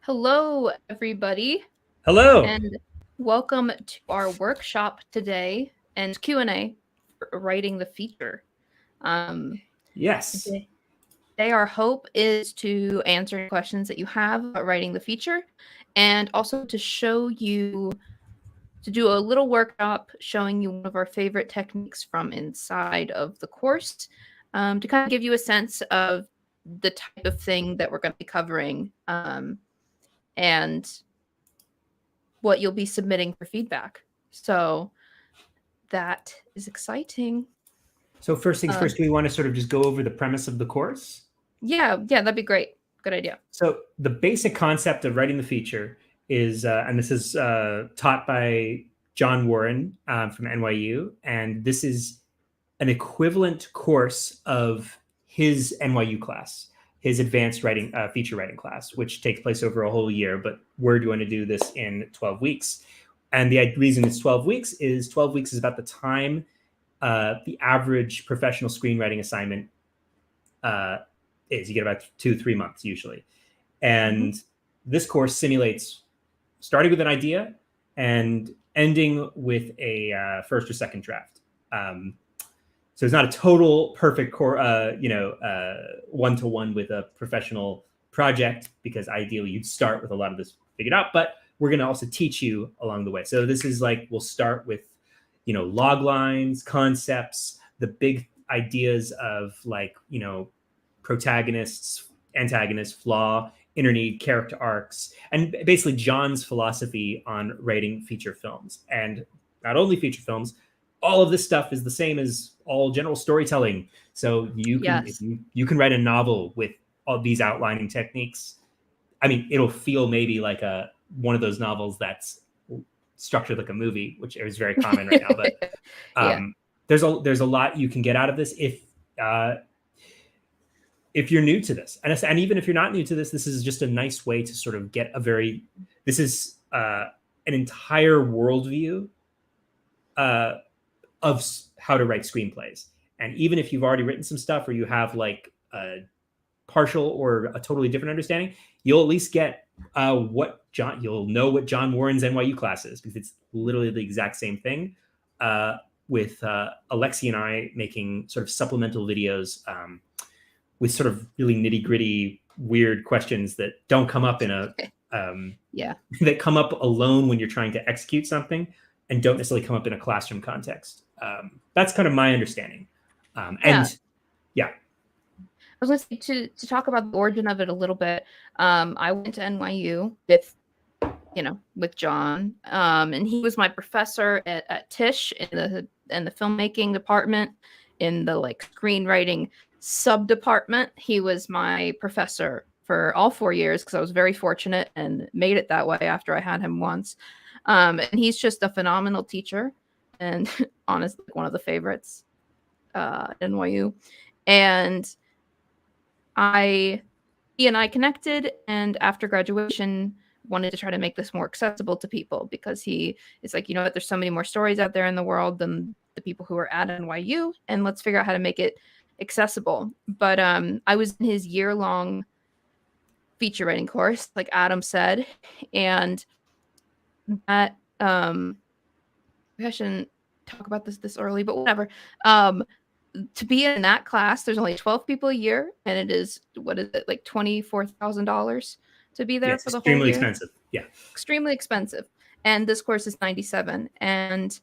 Hello, everybody, Hello. and welcome to our workshop today and Q&A for writing the feature. Yes. Today our hope is to answer any questions that you have about writing the feature and also to show you, to do a little workshop showing you one of our favorite techniques from inside of the course to kind of give you a sense of the type of thing that we're going to be covering and what you'll be submitting for feedback. So that is exciting. So first things first, do we want to sort of just go over the premise of the course? Yeah, that'd be great. Good idea. So the basic concept of writing the feature is, and this is taught by John Warren from NYU, and this is an equivalent course of his NYU class, his advanced writing feature writing class, which takes place over a whole year. But we're going to do this in 12 weeks. And the reason it's 12 weeks is 12 weeks is about the time the average professional screenwriting assignment is. You get about 2-3 months usually. And this course simulates starting with an idea and ending with a first or second draft. So it's not a total perfect one-to-one with a professional project, because ideally you'd start with a lot of this figured out, but we're going to also teach you along the way. So this is like, we'll start with, log lines, concepts, the big ideas of protagonists, antagonists, flaw, inner need, character arcs, and basically John's philosophy on writing feature films. And not only feature films, all of this stuff is the same as all general storytelling. So you can, if you can write a novel with all these outlining techniques. I mean, it'll feel maybe like one of those novels that's structured like a movie, which is very common right now. But there's a lot you can get out of this if you're new to this, and even if you're not new to this, this is just a nice way to sort of get this is an entire worldview of how to write screenplays. And even if you've already written some stuff, or you have like a partial or a totally different understanding, you'll at least get you'll know what John Warren's NYU class is, because it's literally the exact same thing, with Alexie and I making sort of supplemental videos with sort of really nitty gritty, weird questions that don't come up in a that come up alone when you're trying to execute something, and don't necessarily come up in a classroom context. That's kind of my understanding. I was going to say, to talk about the origin of it a little bit. I went to NYU with John, and he was my professor at Tisch in the filmmaking department, in the screenwriting sub department. He was my professor for all 4 years, because I was very fortunate and made it that way after I had him once. And he's just a phenomenal teacher, and honestly one of the favorites at NYU. And he and I connected, and after graduation wanted to try to make this more accessible to people, because he is like, there's so many more stories out there in the world than the people who are at NYU, and let's figure out how to make it accessible. But I was in his year-long feature writing course, like Adam said, and that I shouldn't talk about this early, but whatever. To be in that class, there's only 12 people a year, and it is, what is it, like $24,000 to be there for the whole year? Extremely expensive. Yeah. Extremely expensive. And this course is $97, and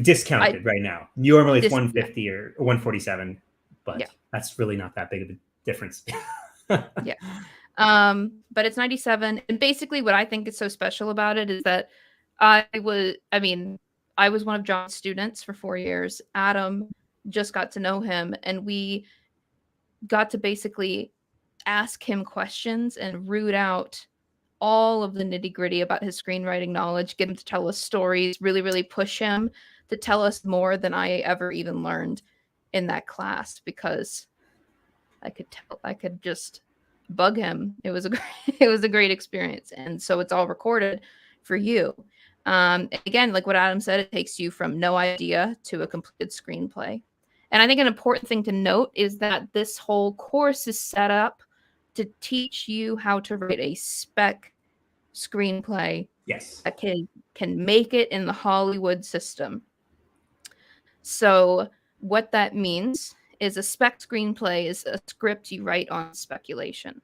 discounted right now. Normally it's $150 or $147, but that's really not that big of a difference. But it's $97, and basically what I think is so special about it is that I was one of John's students for 4 years. Adam just got to know him, and we got to basically ask him questions and root out all of the nitty-gritty about his screenwriting knowledge, get him to tell us stories, really, really push him to tell us more than I ever even learned in that class, because I could just bug him. It was a great experience. And so it's all recorded for you. Again, like what Adam said, it takes you from no idea to a completed screenplay. And I think an important thing to note is that this whole course is set up to teach you how to write a spec screenplay Yes. that can make it in the Hollywood system. So what that means is a spec screenplay is a script you write on speculation,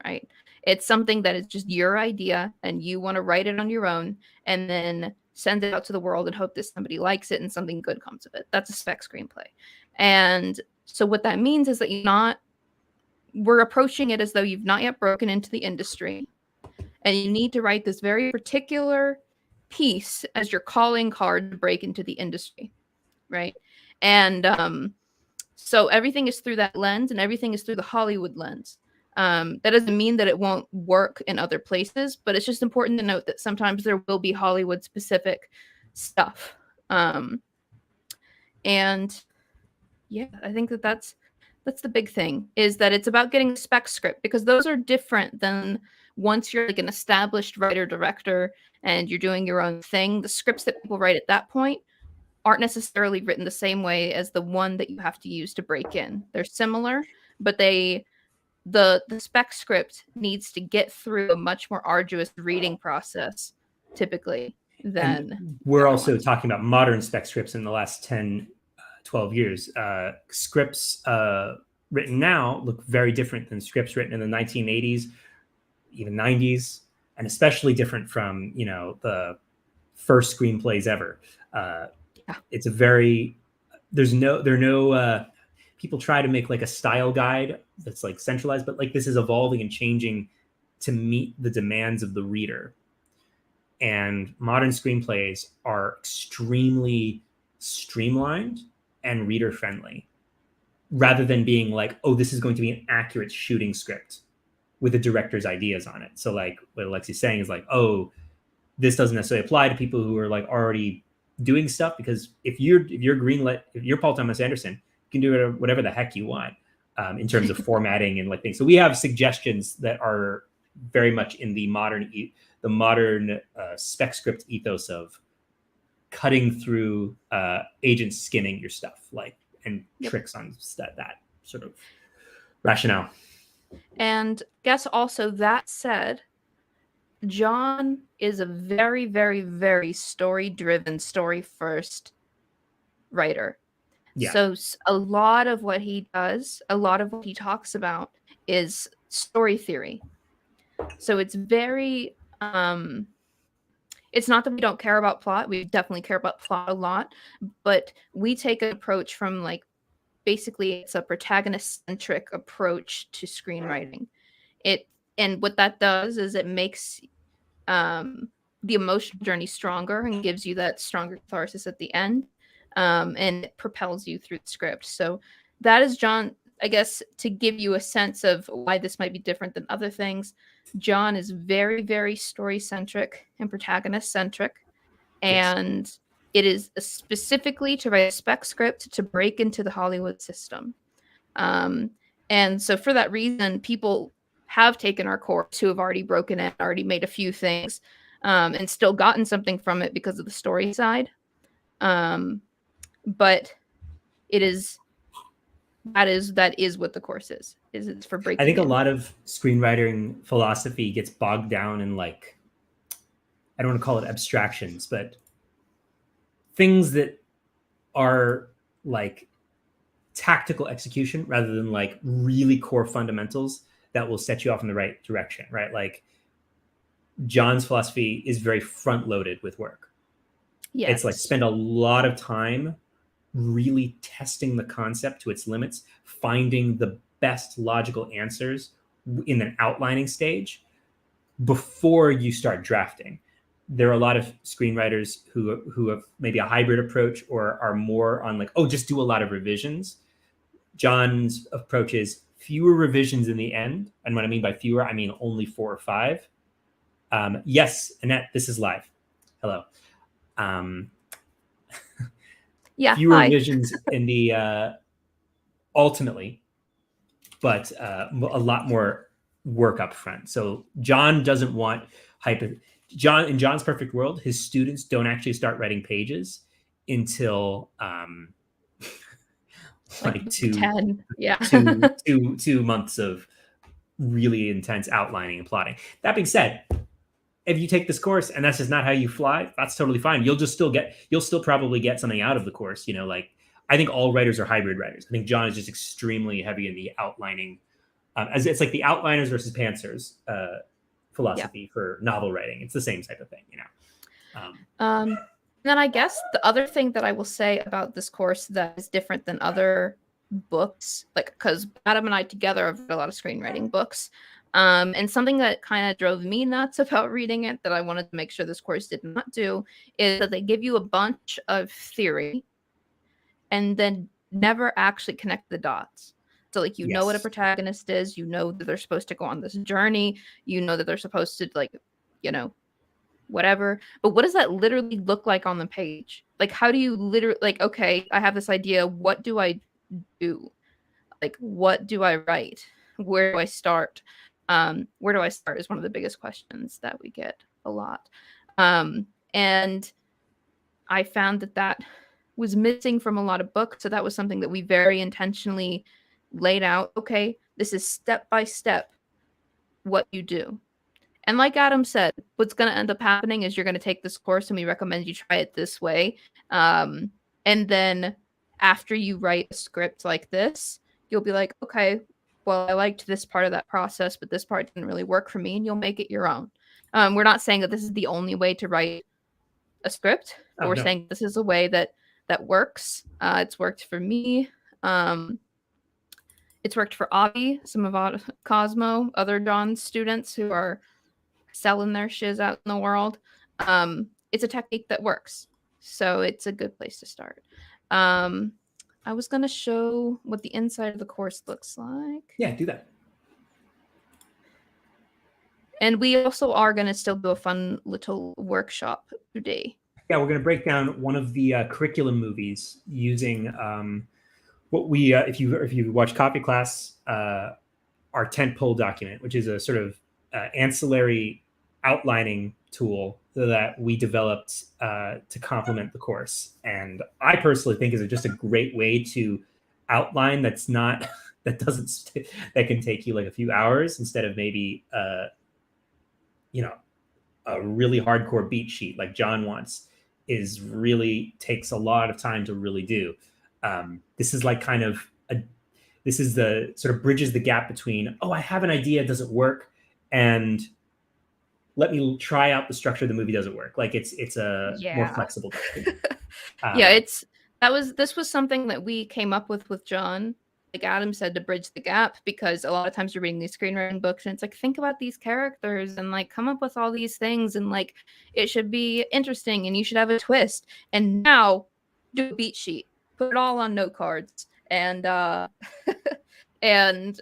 right? It's something that is just your idea and you want to write it on your own and then send it out to the world and hope that somebody likes it and something good comes of it. That's a spec screenplay. And so what that means is that we're approaching it as though you've not yet broken into the industry and you need to write this very particular piece as your calling card to break into the industry, right? And so everything is through that lens and everything is through the Hollywood lens. That doesn't mean that it won't work in other places, but it's just important to note that sometimes there will be Hollywood specific stuff. And yeah, I think that's the big thing, is that it's about getting a spec script, because those are different than once you're like an established writer director and you're doing your own thing. The scripts that people write at that point aren't necessarily written the same way as the one that you have to use to break in. They're similar, but the spec script needs to get through a much more arduous reading process typically than we're also talking about modern spec scripts in the last 10 12 years. Scripts written now look very different than scripts written in the 1980s, even 90s, and especially different from, you know, the first screenplays ever. It's a very, there are no people try to make like a style guide that's like centralized, but like this is evolving and changing to meet the demands of the reader. And modern screenplays are extremely streamlined and reader friendly, rather than being like, oh, this is going to be an accurate shooting script with the director's ideas on it. So like what Alexie's saying is like, oh, this doesn't necessarily apply to people who are like already doing stuff, because if you're Paul Thomas Anderson, you can do whatever the heck you want in terms of formatting and like things. So we have suggestions that are very much in the modern spec script ethos of cutting through agents skimming your stuff, like, and tricks on that sort of rationale. And guess also, that said, John is a very, very, very story-driven, story-first writer. Yeah. So a lot of what he does, a lot of what he talks about is story theory. So it's very, it's not that we don't care about plot. We definitely care about plot a lot, but we take an approach from like, basically it's a protagonist-centric approach to screenwriting. And what that does is it makes the emotional journey stronger and gives you that stronger catharsis at the end, and it propels you through the script. So that is John. I guess to give you a sense of why this might be different than other things, John is very, very story-centric and protagonist-centric, and it is specifically to write a spec script to break into the Hollywood system. And so for that reason, people have taken our course who have already broken it, already made a few things, and still gotten something from it because of the story side. But that is what the course is it's for breaking. I think a lot of screenwriting philosophy gets bogged down in, like, I don't want to call it abstractions, but things that are like tactical execution rather than like really core fundamentals that will set you off in the right direction, right? Like John's philosophy is very front loaded with work. Yes. It's like spend a lot of time really testing the concept to its limits, finding the best logical answers in an outlining stage before you start drafting. There are a lot of screenwriters who have maybe a hybrid approach or are more on like, oh, just do a lot of revisions. John's approach is fewer revisions in the end. And what I mean by fewer, I mean only 4 or 5. Yes, Annette, this is live. Hello. Yeah. Fewer revisions in the ultimately, but a lot more work up front. So John doesn't want in John's perfect world, his students don't actually start writing pages until like 10. Yeah. 2 months of really intense outlining and plotting. That being said, if you take this course and that's just not how you fly, that's totally fine. You'll still probably get something out of the course. Like I think all writers are hybrid writers. I think John is just extremely heavy in the outlining, as it's like the outliners versus pantsers philosophy for novel writing. It's the same type of thing, Then I guess the other thing that I will say about this course that is different than other books, like because Adam and I together have read a lot of screenwriting books. And something that kind of drove me nuts about reading it that I wanted to make sure this course did not do is that they give you a bunch of theory and then never actually connect the dots. So like, know what a protagonist is, that they're supposed to go on this journey, that they're supposed to like, whatever. But what does that literally look like on the page? Like, how do you literally like, okay, I have this idea. What do I do? Like, what do I write? Where do I start? Where do I start is one of the biggest questions that we get a lot. And I found that was missing from a lot of books. So that was something that we very intentionally laid out. Okay, this is step by step what you do. And like Adam said, what's going to end up happening is you're going to take this course and we recommend you try it this way. And then after you write a script like this, you'll be like, okay, well, I liked this part of that process, but this part didn't really work for me, and you'll make it your own. We're not saying that this is the only way to write a script, but we're saying this is a way that works. It's worked for me. It's worked for Avi, some of Cosmo, other John's students who are selling their shiz out in the world. It's a technique that works, so it's a good place to start. I was going to show what the inside of the course looks like. Yeah, do that. And we also are going to still do a fun little workshop today. Yeah, we're going to break down one of the curriculum movies using what we, if you watch Copy Class, our Tentpole Document, which is a sort of ancillary outlining tool that we developed to complement the course. And I personally think is just a great way to outline that can take you like a few hours instead of maybe a really hardcore beat sheet like John wants. Takes a lot of time to really do. This is like this is the sort of bridges the gap between, oh, I have an idea, does it work? And let me try out the structure of the movie, does it work? Like it's a more flexible document. This was something that we came up with John, like Adam said, to bridge the gap, because a lot of times you're reading these screenwriting books and it's like, think about these characters and like come up with all these things and like it should be interesting and you should have a twist. And now do a beat sheet, put it all on note cards, and and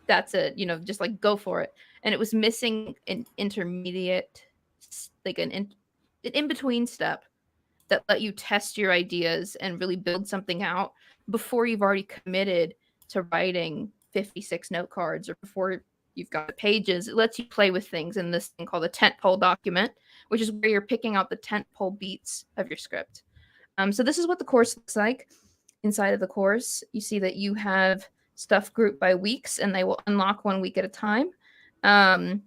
that's it, just like go for it. And it was missing an intermediate, like an in-between step that let you test your ideas and really build something out before you've already committed to writing 56 note cards or before you've got the pages. It lets you play with things in this thing called a Tentpole Document, which is where you're picking out the tentpole beats of your script. So this is what the course looks like. Inside of the course, you see that you have stuff grouped by weeks, and they will unlock 1 week at a time. And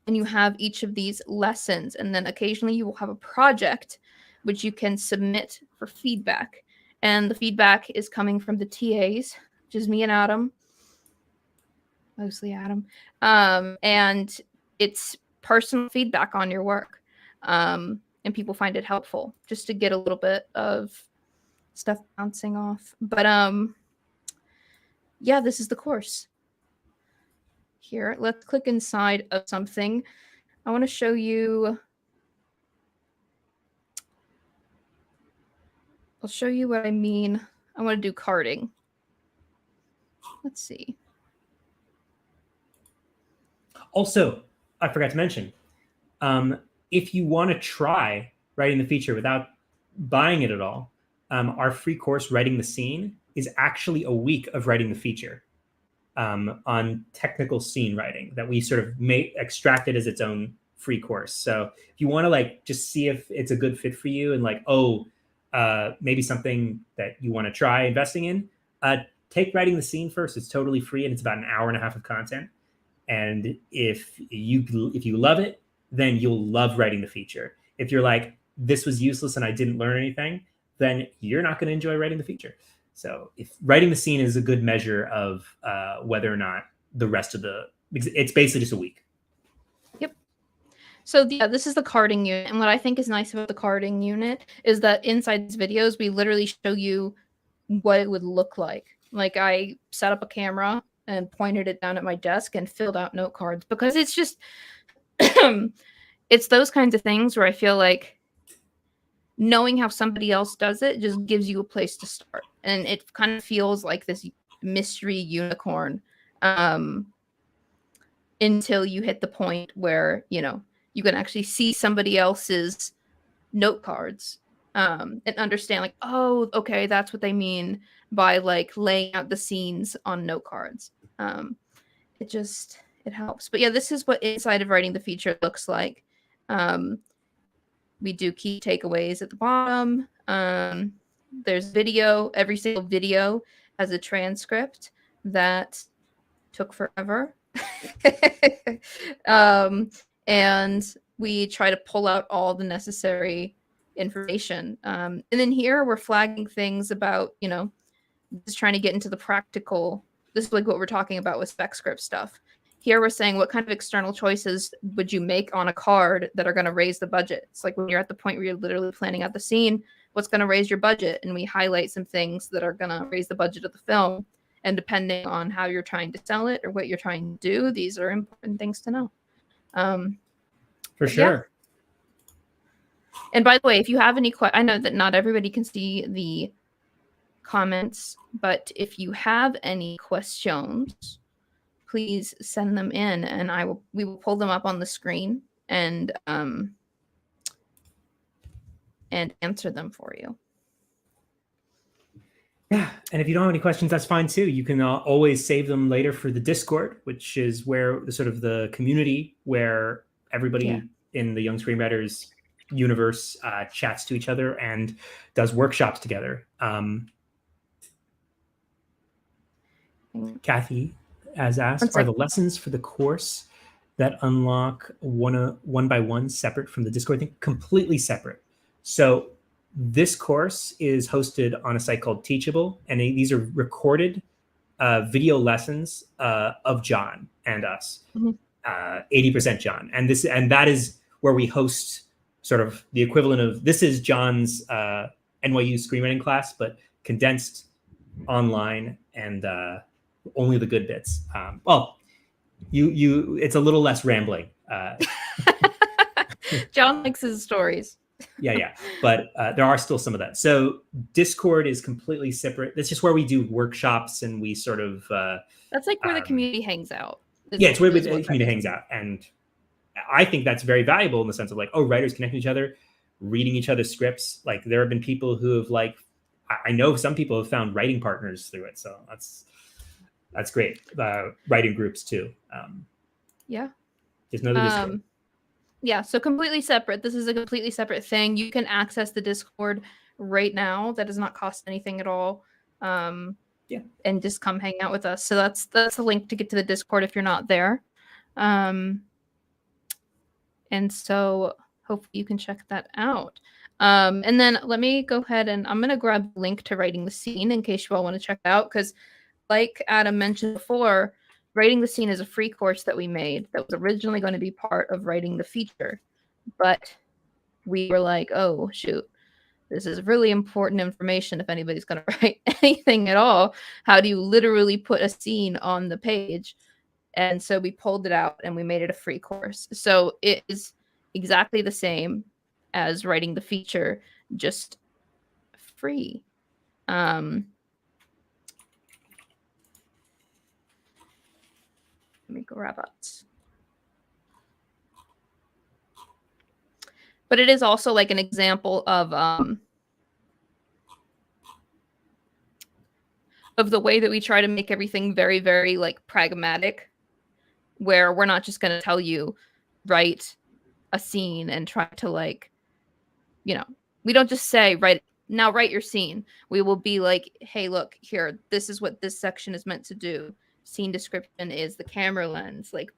you have each of these lessons, and then occasionally you will have a project which you can submit for feedback. And the feedback is coming from the TAs, which is me and Adam, mostly Adam. And it's personal feedback on your work. And people find it helpful just to get a little bit of stuff bouncing off. But yeah, this is the course. Here, let's click inside of something. I want to show you. I'll show you what I mean. I want to do carding. Let's see. Also, I forgot to mention, if you want to try writing the feature without buying it at all, our free course, Writing the Scene, is actually a week of writing the feature on technical scene writing that we sort of extracted as its own free course. So if you want to like just see if it's a good fit for you and like, maybe something that you want to try investing in, take Writing the Scene first. It's totally free and it's about an hour and a half of content. And if you love it, then you'll love writing the feature. If you're like, this was useless and I didn't learn anything, then you're not going to enjoy writing the feature. So if writing the scene is a good measure of whether or not the rest of it's basically just a week. Yep. So yeah, this is the carding unit. And what I think is nice about the carding unit is that inside these videos, we literally show you what it would look like. Like I set up a camera and pointed it down at my desk and filled out note cards, because it's just, it's those kinds of things where I feel like knowing how somebody else does it just gives you a place to start. And it kind of feels like this mystery unicorn until you hit the point where, you know, you can actually see somebody else's note cards and understand like, oh, okay, that's what they mean by like laying out the scenes on note cards. It helps. But yeah, this is what inside of writing the feature looks like. We do key takeaways at the bottom. There's video. Every single video has a transcript that took forever. And we try to pull out all the necessary information. And then here we're flagging things about, you know, just trying to get into the practical. This is like what we're talking about with spec script stuff. Here we're saying, what kind of external choices would you make on a card that are going to raise the budget? It's like when you're at the point where you're literally planning out the scene, what's going to raise your budget? And we highlight some things that are going to raise the budget of the film. And depending on how you're trying to sell it or what you're trying to do, these are important things to know. For sure. Yeah. And by the way, if you have any questions, I know that not everybody can see the comments, but if you have any questions, please send them in, and we will pull them up on the screen and answer them for you. Yeah, and if you don't have any questions, that's fine too. You can always save them later for the Discord, which is where the sort of the community where everybody in the Young Screenwriters universe chats to each other and does workshops together. Kathy has asked, are the lessons for the course that unlock one by one separate from the Discord thing? Completely separate. So this course is hosted on a site called Teachable, and these are recorded video lessons of John and us, 80% John. And that is where we host sort of the equivalent of, this is John's NYU screenwriting class, but condensed online and only the good bits. Well, it's a little less rambling. John likes his stories. Yeah. But there are still some of that. So Discord is completely separate. That's just where we do workshops and we sort of... that's like where the community hangs out. Yeah, it's where the community hangs out. And I think that's very valuable in the sense of like, oh, writers connecting each other, reading each other's scripts. Like there have been people who have like, I know some people have found writing partners through it. So that's great. Writing groups too. Yeah. There's no Discord. Yeah, so completely separate. This is a completely separate thing. You can access the Discord right now. That does not cost anything at all. And just come hang out with us. So that's a link to get to the Discord if you're not there. And so hopefully you can check that out. And then let me go ahead and I'm going to grab a link to writing the scene in case you all want to check it out. Because like Adam mentioned before, writing the scene is a free course that we made that was originally going to be part of writing the feature. But we were like, oh, shoot, this is really important information if anybody's going to write anything at all. How do you literally put a scene on the page? And so we pulled it out and we made it a free course. So it is exactly the same as writing the feature, just free. Let me grab it. But it is also like an example of the way that we try to make everything very, very like pragmatic, where we're not just going to tell you write a scene and try to like, you know, we don't just say write your scene. We will be like, hey, look here, this is what this section is meant to do. Scene description is the camera lens, like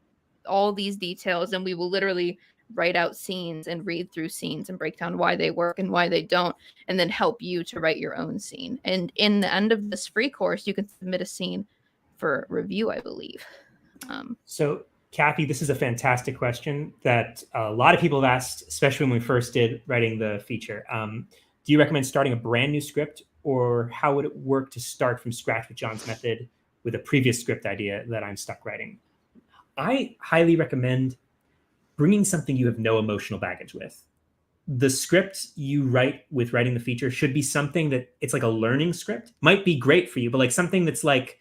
all these details, and we will literally write out scenes and read through scenes and break down why they work and why they don't, and then help you to write your own scene. And in the end of this free course, you can submit a scene for review, I believe. So, Kathy, this is a fantastic question that a lot of people have asked, especially when we first did writing the feature. Do you recommend starting a brand new script, or how would it work to start from scratch with John's method with a previous script idea that I'm stuck writing? I highly recommend bringing something you have no emotional baggage with. The script you write with writing the feature should be something that it's like a learning script. Might be great for you, but like something that's like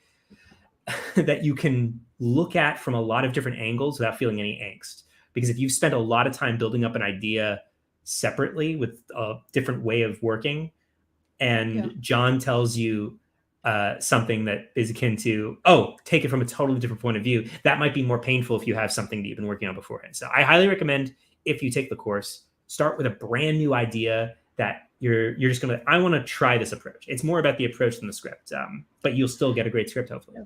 that you can look at from a lot of different angles without feeling any angst. Because if you've spent a lot of time building up an idea separately with a different way of working, and John tells you something that is akin to, oh, take it from a totally different point of view, that might be more painful if you have something that you've been working on beforehand. So I highly recommend, if you take the course, start with a brand new idea that you're just gonna, I want to try this approach. It's more about the approach than the script, but you'll still get a great script, hopefully.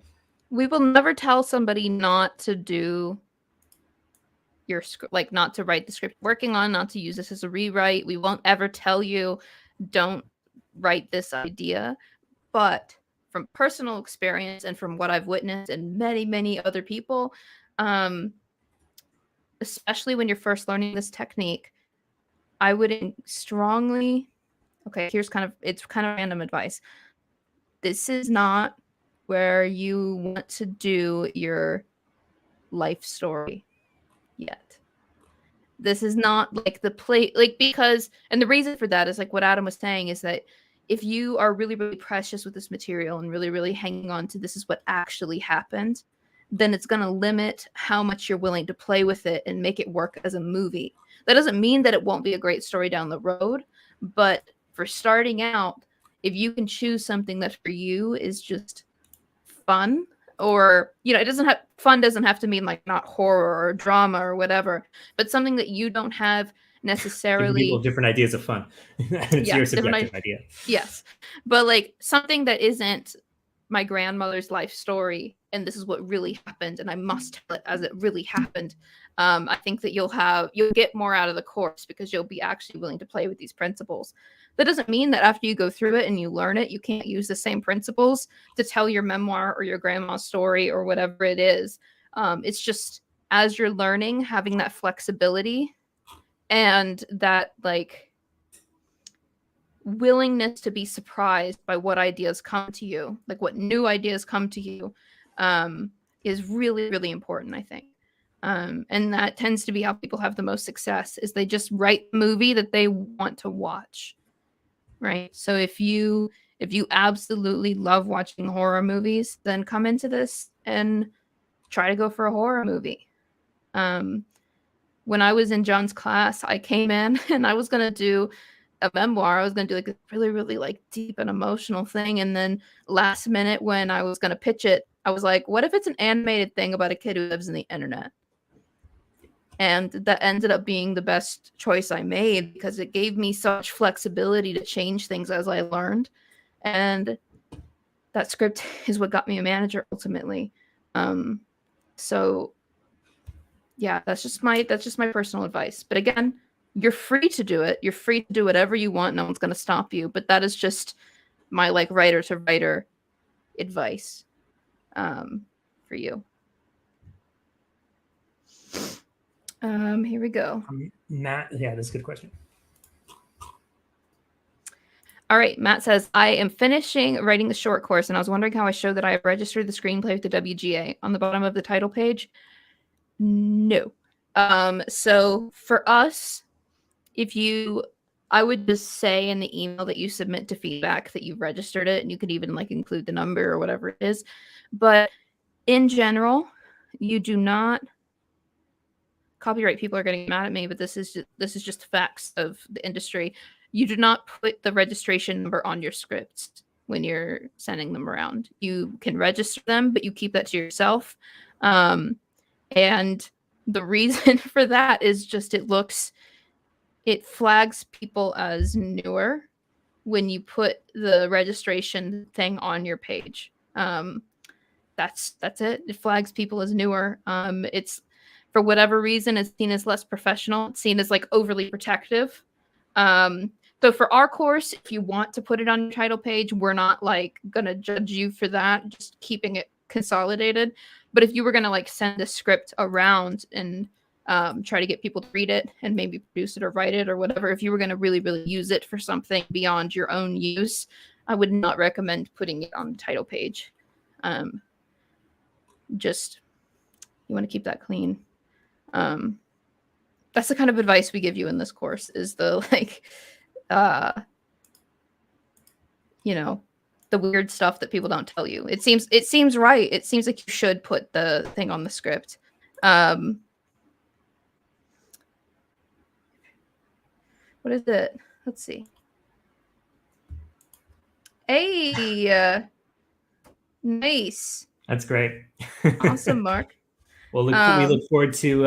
We will never tell somebody not to do your script, like not to write the script you're working on, not to use this as a rewrite. We won't ever tell you don't write this idea. But from personal experience and from what I've witnessed and many, many other people, especially when you're first learning this technique, I would strongly, okay, it's kind of random advice. This is not where you want to do your life story yet. This is not like the play, like, because, and the reason for that is like what Adam was saying, is that if you are really, really precious with this material and really, really hanging on to this is what actually happened, then it's going to limit how much you're willing to play with it and make it work as a movie. That doesn't mean that it won't be a great story down the road, but for starting out, if you can choose something that for you is just fun, or, you know, fun doesn't have to mean like not horror or drama or whatever, but something that you don't have necessarily people different ideas of fun. It's your subjective idea. Yes, but like something that isn't my grandmother's life story and this is what really happened and I must tell it as it really happened. I think that you'll get more out of the course because you'll be actually willing to play with these principles. That doesn't mean that after you go through it and you learn it, you can't use the same principles to tell your memoir or your grandma's story or whatever it is. It's just as you're learning, having that flexibility and that like willingness to be surprised by what ideas come to you, like what new ideas come to you, is really, really important, I think. And that tends to be how people have the most success, is they just write a movie that they want to watch. Right. So if you absolutely love watching horror movies, then come into this and try to go for a horror movie. When I was in John's class, I came in and I was going to do a memoir. I was going to do like a really, really like deep and emotional thing. And then last minute when I was going to pitch it, I was like, what if it's an animated thing about a kid who lives in the internet? And that ended up being the best choice I made because it gave me such flexibility to change things as I learned. And that script is what got me a manager ultimately. So yeah, that's just my personal advice. But again, you're free to do it. You're free to do whatever you want. No one's going to stop you. But that is just my like writer to writer advice for you. Here we go. Matt, yeah, that's a good question. All right, Matt says, I am finishing writing the short course, and I was wondering how I show that I have registered the screenplay with the WGA. On the bottom of the title page? No. So for us, I would just say in the email that you submit to feedback that you've registered it, and you could even like include the number or whatever it is. But in general, you do not. Copyright people are getting mad at me, but this is just facts of the industry. You do not put the registration number on your scripts when you're sending them around. You can register them, but you keep that to yourself. And the reason for that is just it flags people as newer when you put the registration thing on your page. That's it. It flags people as newer. It's for whatever reason, is seen as less professional. It's seen as like overly protective. So for our course, if you want to put it on your title page, we're not like gonna judge you for that, just keeping it consolidated. But if you were gonna like send a script around and try to get people to read it and maybe produce it or write it or whatever, if you were gonna really, really use it for something beyond your own use, I would not recommend putting it on the title page. Just you want to keep that clean. That's the kind of advice we give you in this course, is the like you know, the weird stuff that people don't tell you. It seems right. It seems like you should put the thing on the script. What is it? Let's see. Hey, nice. That's great. Awesome, Mark. Well, we look forward to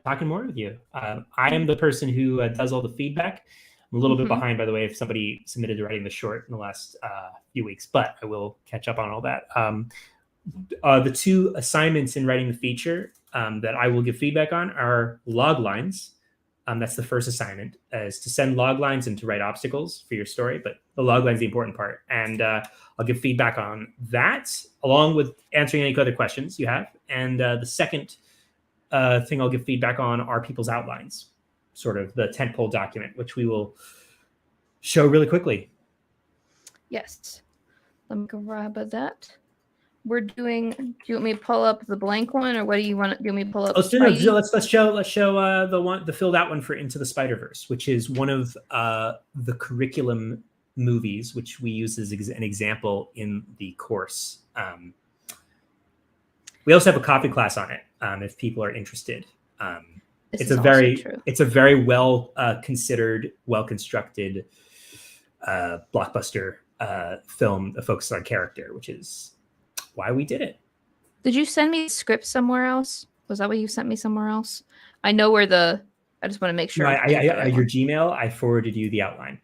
talking more with you. I am the person who does all the feedback. I'm a little bit behind, by the way, if somebody submitted writing the short in the last few weeks, but I will catch up on all that. The two assignments in writing the feature that I will give feedback on are log lines. That's the first assignment, is to send log lines and to write obstacles for your story. But the log line is the important part. And I'll give feedback on that, along with answering any other questions you have. And the second thing I'll give feedback on are people's outlines, sort of the Tentpole document, which we will show really quickly. Yes. Let me grab that. We're doing. Do you want me to pull up the blank one, or what do you want? Do you want me to pull up? Let's show the filled out one for Into the Spider-Verse, which is one of the curriculum movies, which we use as an example in the course. We also have a copy class on it if people are interested. It's a very well considered, well constructed blockbuster film that focuses on character, which is why we did it. Did you send me a script somewhere else? Was that what you sent me somewhere else? I know where I just want to make sure. No, your Gmail, I forwarded you the outline.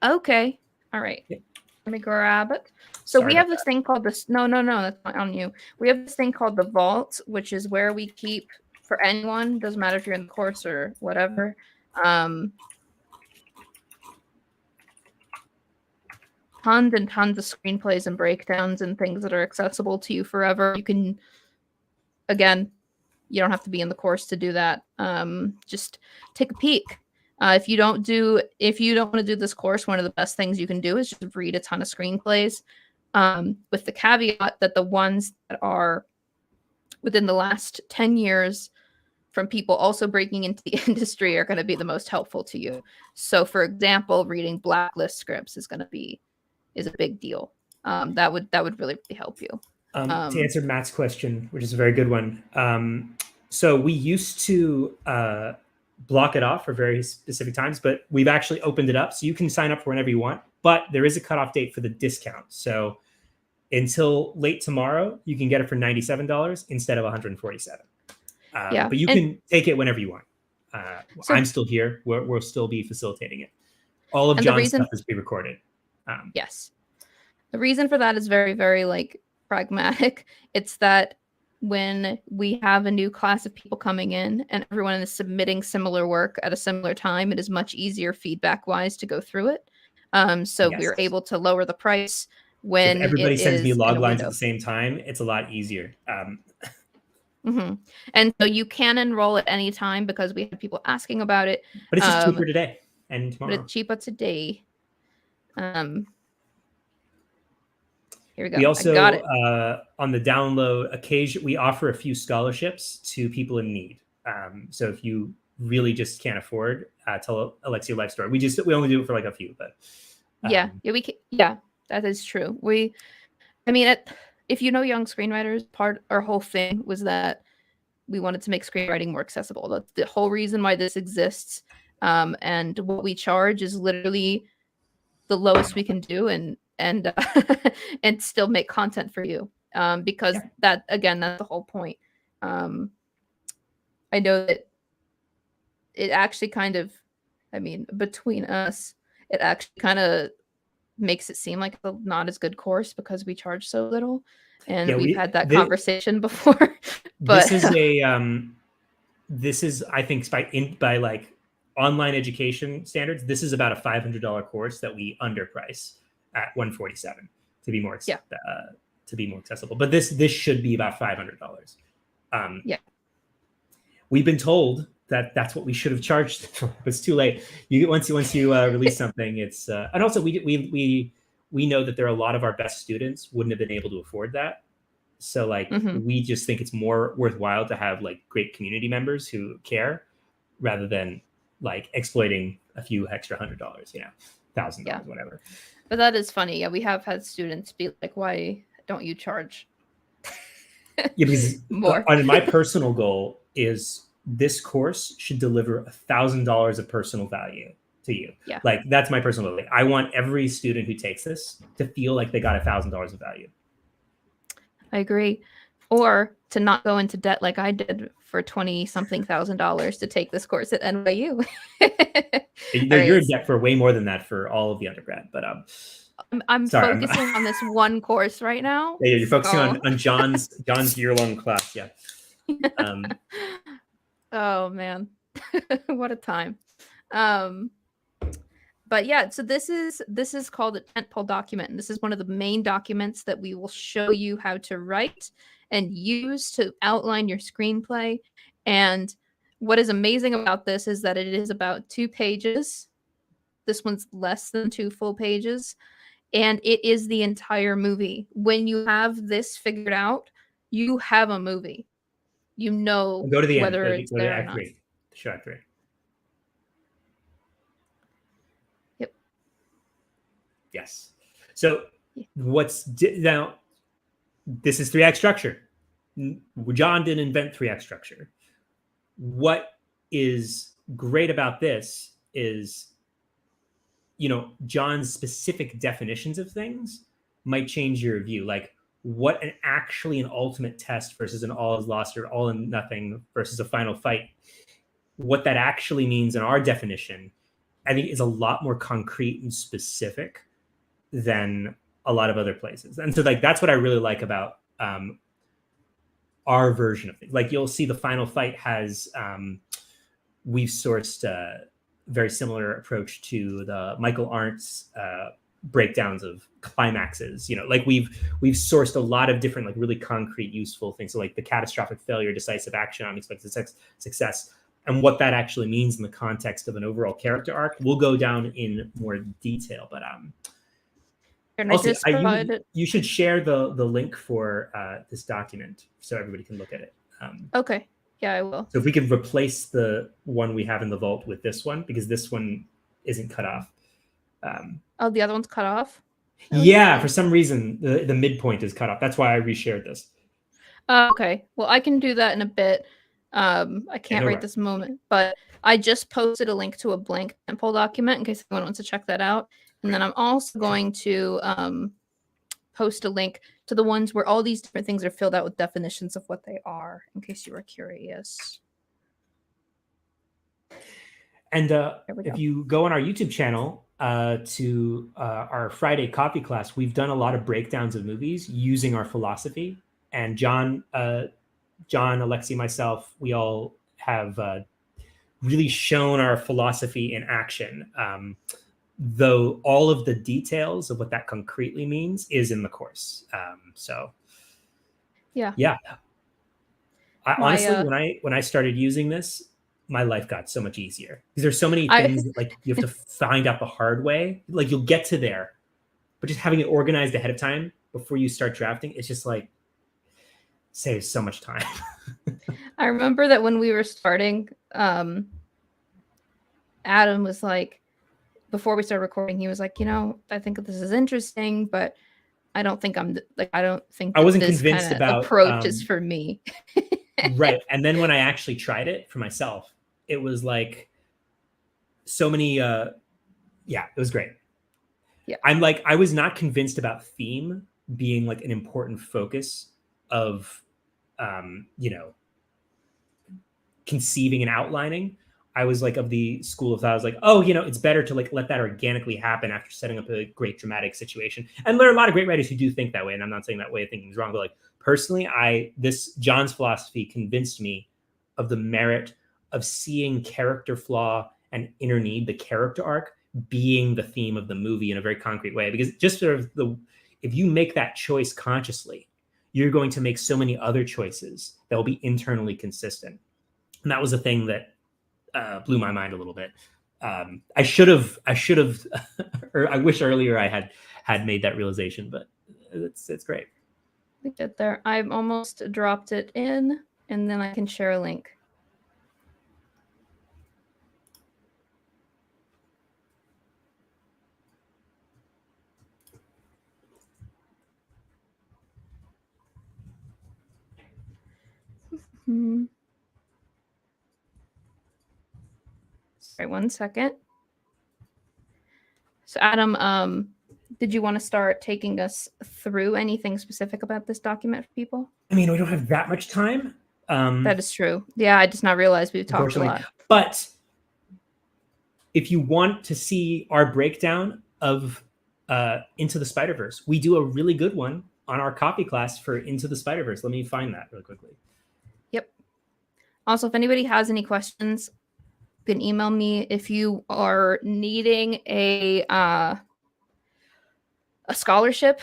Okay. All right. Yeah. Let me grab it. So we have this thing called this. No, that's not on you. We have this thing called the vault, which is where we keep, for anyone, doesn't matter if you're in the course or whatever, tons and tons of screenplays and breakdowns and things that are accessible to you forever. You can, again, you don't have to be in the course to do that. Just take a peek. If you don't want to do this course, one of the best things you can do is just read a ton of screenplays, with the caveat that the ones that are within the last 10 years from people also breaking into the industry are going to be the most helpful to you. So, for example, reading Blacklist scripts is a big deal. That would really help you. To answer Matt's question, which is a very good one. So we used to block it off for very specific times, but we've actually opened it up so you can sign up for whenever you want. But there is a cutoff date for the discount. So until late tomorrow, you can get it for $97 instead of $147. But you can take it whenever you want. So I'm still here. We'll still be facilitating it. All of John's stuff is pre-recorded. Yes. The reason for that is very, very like pragmatic. It's that when we have a new class of people coming in and everyone is submitting similar work at a similar time, it is much easier feedback-wise to go through it. So we're able to lower the price when everybody sends me log lines at the same time. It's a lot easier. And so you can enroll at any time because we have people asking about it. But it's just cheaper today and tomorrow. But it's cheaper today. Here we go. We also, on the download occasion, we offer a few scholarships to people in need. So if you really just can't afford, tell Alexie your life story. We only do it for like a few, but that is true. If you know Young Screenwriters, our whole thing was that we wanted to make screenwriting more accessible. That's the whole reason why this exists. And what we charge is literally the lowest we can do, and and still make content for you. Because that's the whole point. I know that it actually kind of, between us, it actually kind of makes it seem like a not as good course because we charge so little. And Yeah, we've had that conversation before. But this is I think by like online education standards, this is about a $500 course that we underprice at $147 to be more accessible. But this should be about $500. Yeah. We've been told that that's what we should have charged. It's too late. Once you release something, it's and also we know that there are a lot of our best students wouldn't have been able to afford that. So like we just think it's more worthwhile to have like great community members who care rather than like exploiting a few extra $100, $1,000, whatever. But that is funny. Yeah, we have had students be like, "Why don't you charge?" Because more. My personal goal is this course should deliver $1,000 of personal value to you. Yeah. Like that's my personal goal. I want every student who takes this to feel like they got $1,000 of value. I agree. Or to not go into debt like I did for $20-something thousand to take this course at NYU. You're in debt for way more than that for all of the undergrad, but I'm focusing on this one course right now. Yeah, you're focusing on John's year-long class. Yeah. Oh man, what a time. But yeah, so this is called a Tentpole Document, and this is one of the main documents that we will show you how to write and use to outline your screenplay. And what is amazing about this is that it is about 2 pages. This one's less than 2 full pages, and it is the entire movie. When you have this figured out, you have a movie. You know go to the whether end. it's there or not. Show Act 3. Yep. Yes. So now? This is 3-act structure. John didn't invent 3-act structure. What is great about this is, John's specific definitions of things might change your view. Like what an ultimate test versus an all is lost or all in nothing versus a final fight. What that actually means in our definition, I think, is a lot more concrete and specific than a lot of other places. And so like that's what I really like about our version of things. Like you'll see the final fight has we've sourced a very similar approach to the Michael Arndt's breakdowns of climaxes. Like we've sourced a lot of different like really concrete, useful things. So like the catastrophic failure, decisive action, unexpected success, and what that actually means in the context of an overall character arc. We'll go down in more detail, but also, you should share the link for this document so everybody can look at it. Okay. Yeah, I will. So if we can replace the one we have in the vault with this one, because this one isn't cut off. The other one's cut off? Yeah, for some reason, the midpoint is cut off. That's why I reshared this. Okay. Well, I can do that in a bit. I can't write this moment, but I just posted a link to a blank Tentpole document in case anyone wants to check that out. And then I'm also going to post a link to the ones where all these different things are filled out with definitions of what they are, in case you were curious. And if you go on our YouTube channel to our Friday coffee class, we've done a lot of breakdowns of movies using our philosophy. And John, Alexie, myself, we all have really shown our philosophy in action. Though all of the details of what that concretely means is in the course. Yeah. Honestly, when I started using this, my life got so much easier because there's so many things that like you have to find out the hard way. Like you'll get to there, but just having it organized ahead of time before you start drafting, it's just like saves so much time. I remember that when we were starting, Adam was like, before we started recording, he was like, I think this is interesting, but I don't think I wasn't convinced about approach is for me. Right. And then when I actually tried it for myself, it was like so many, it was great. Yeah. I was not convinced about theme being like an important focus of, conceiving and outlining. I was like of the school of thought. I was like, oh, it's better to like let that organically happen after setting up a great dramatic situation. And there are a lot of great writers who do think that way, and I'm not saying that way of thinking is wrong, but like personally, this John's philosophy convinced me of the merit of seeing character flaw and inner need, the character arc, being the theme of the movie in a very concrete way. Because just sort of if you make that choice consciously, you're going to make so many other choices that will be internally consistent. And that was a thing that blew my mind a little bit. I should have, or I wish earlier I had made that realization, but it's great. We get there. I've almost dropped it in, and then I can share a link. Sorry, 1 second. So Adam, did you want to start taking us through anything specific about this document for people? I mean, we don't have that much time. That is true. Yeah, I just not realized we've talked a lot. But if you want to see our breakdown of Into the Spider-Verse, we do a really good one on our copy class for Into the Spider-Verse. Let me find that really quickly. Yep. Also, if anybody has any questions, you can email me. If you are needing a scholarship,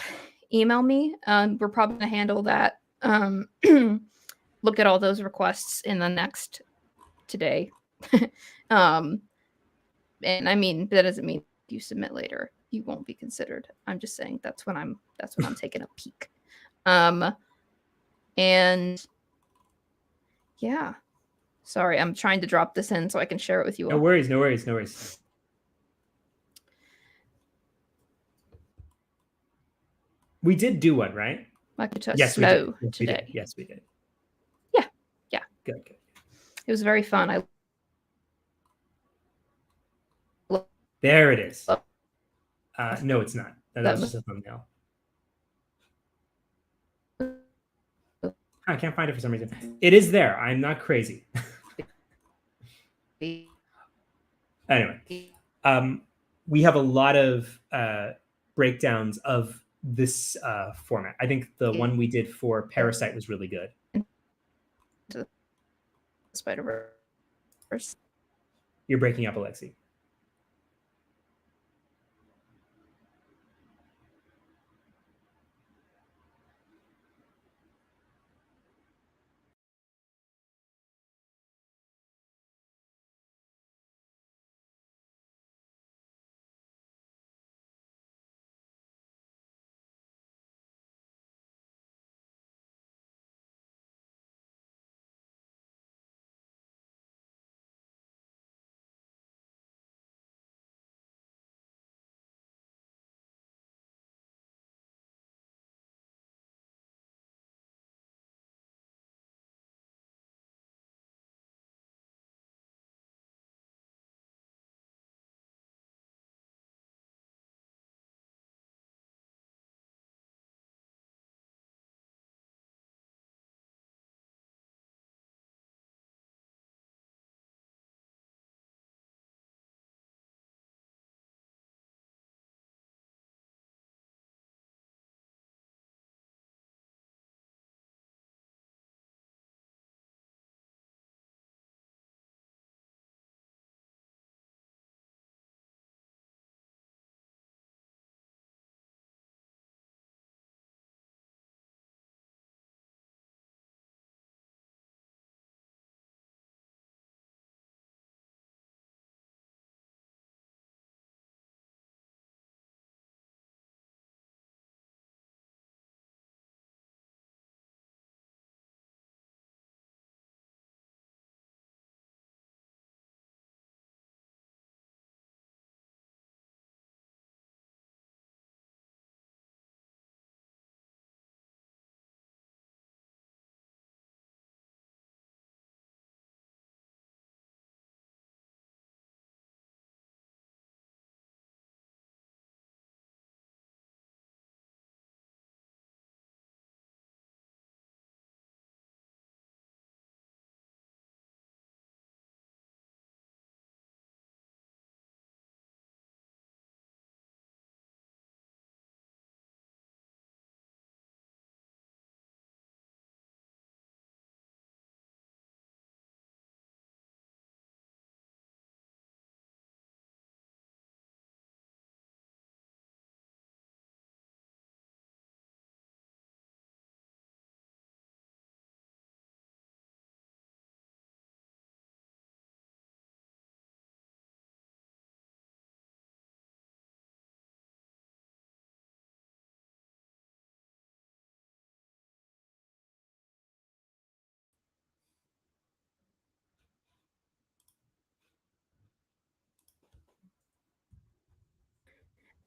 email me. We're probably going to handle that. Look at all those requests in the next today. And I mean, that doesn't mean if you submit later, you won't be considered. I'm just saying that's when I'm taking a peek. And yeah, sorry, I'm trying to drop this in so I can share it with you all. No worries. We did do one, right? I could just slow today. Yes, we did. Yeah. Good. It was very fun. There it is. No, it's not. That's just a thumbnail. I can't find it for some reason. It is there. I'm not crazy. Anyway, we have a lot of breakdowns of this format. I think the one we did for Parasite was really good. Spider-Verse. You're breaking up, Alexie.